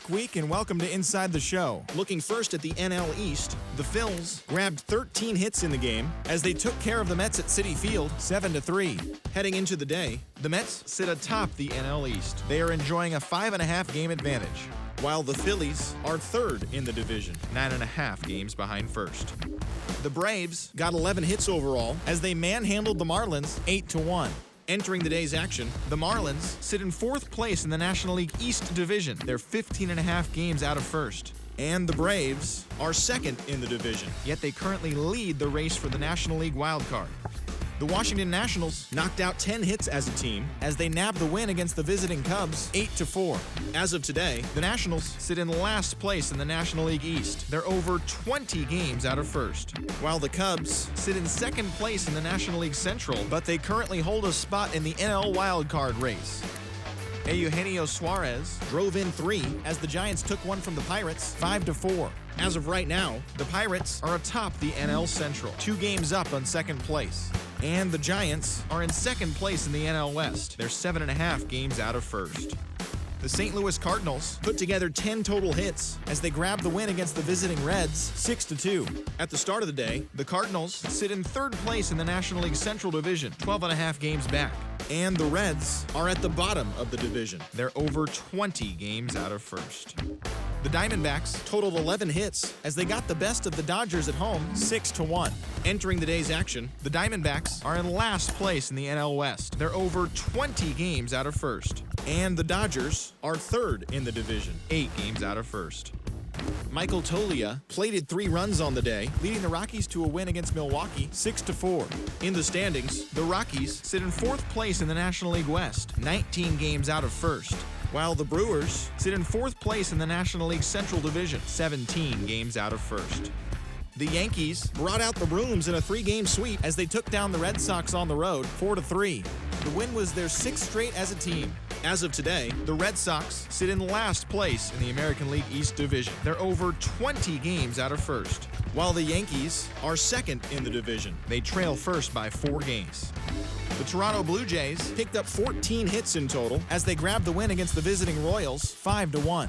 quick week and welcome to Inside the Show. Looking first at the NL East, the Phils grabbed 13 hits in the game as they took care of the Mets at Citi Field 7-3. Heading into the day, the Mets sit atop the NL East. They are enjoying a 5.5 game advantage, while the Phillies are third in the division, 9.5 games behind first. The Braves got 11 hits overall as they manhandled the Marlins 8-1. Entering the day's action, the Marlins sit in fourth place in the National League East Division. They're 15.5 games out of first. And the Braves are second in the division, yet they currently lead the race for the National League wildcard. The Washington Nationals knocked out 10 hits as a team as they nabbed the win against the visiting Cubs 8-4. As of today, the Nationals sit in last place in the National League East. They're over 20 games out of first, while the Cubs sit in second place in the National League Central, but they currently hold a spot in the NL wildcard race. Eugenio Suarez drove in 3 as the Giants took one from the Pirates 5-4. As of right now, the Pirates are atop the NL Central, 2 games up on second place. And the Giants are in second place in the NL West. They're 7.5 games out of first. The St. Louis Cardinals put together 10 total hits as they grabbed the win against the visiting Reds 6-2. At the start of the day, the Cardinals sit in third place in the National League Central Division, 12.5 games back. And the Reds are at the bottom of the division. They're over 20 games out of first. The Diamondbacks totaled 11 hits as they got the best of the Dodgers at home 6-1. Entering the day's action, the Diamondbacks are in last place in the NL West. They're over 20 games out of first. And the Dodgers are third in the division, 8 games out of first. Michael Toglia plated 3 runs on the day, leading the Rockies to a win against Milwaukee 6-4. In the standings, the Rockies sit in fourth place in the National League West, 19 games out of first, while the Brewers sit in fourth place in the National League Central Division, 17 games out of first. The Yankees brought out the brooms in a 3-game sweep as they took down the Red Sox on the road 4-3. The win was their 6th straight as a team. As of today, the Red Sox sit in last place in the American League East Division. They're over 20 games out of first, while the Yankees are second in the division. They trail first by 4 games. The Toronto Blue Jays picked up 14 hits in total as they grabbed the win against the visiting Royals 5-1.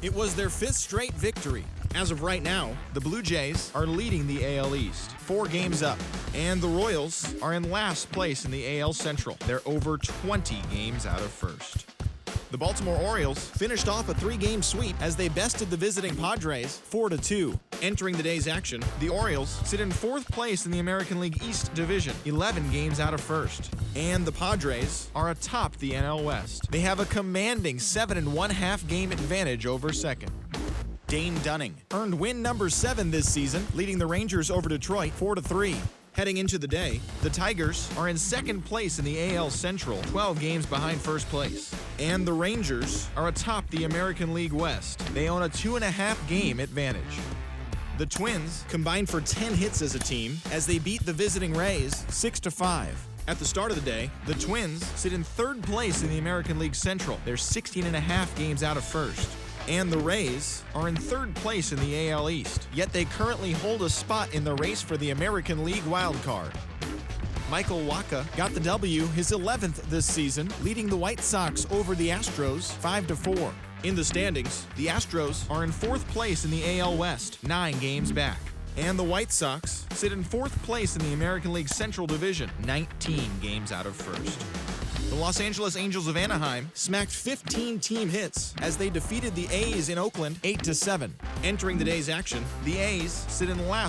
It was their 5th straight victory. As of right now, the Blue Jays are leading the AL East, 4 games up, and the Royals are in last place in the AL Central. They're over 20 games out of first. The Baltimore Orioles finished off a 3-game sweep as they bested the visiting Padres 4-2. Entering the day's action, the Orioles sit in fourth place in the American League East Division, 11 games out of first. And the Padres are atop the NL West. They have a commanding 7.5 game advantage over second. Dane Dunning earned win number 7 this season, leading the Rangers over Detroit 4-3. Heading into the day, the Tigers are in second place in the AL Central, 12 games behind first place. And the Rangers are atop the American League West. They own a 2.5 game advantage. The Twins combined for 10 hits as a team as they beat the visiting Rays 6-5. At the start of the day, the Twins sit in third place in the American League Central. They're 16.5 games out of first. And the Rays are in third place in the AL East, yet they currently hold a spot in the race for the American League wildcard. Michael Wacha got the W, his 11th this season, leading the White Sox over the Astros 5-4. In the standings, the Astros are in fourth place in the AL West, 9 games back. And the White Sox sit in fourth place in the American League Central Division, 19 games out of first. The Los Angeles Angels of Anaheim smacked 15 team hits as they defeated the A's in Oakland 8-7. Entering the day's action, the A's sit in last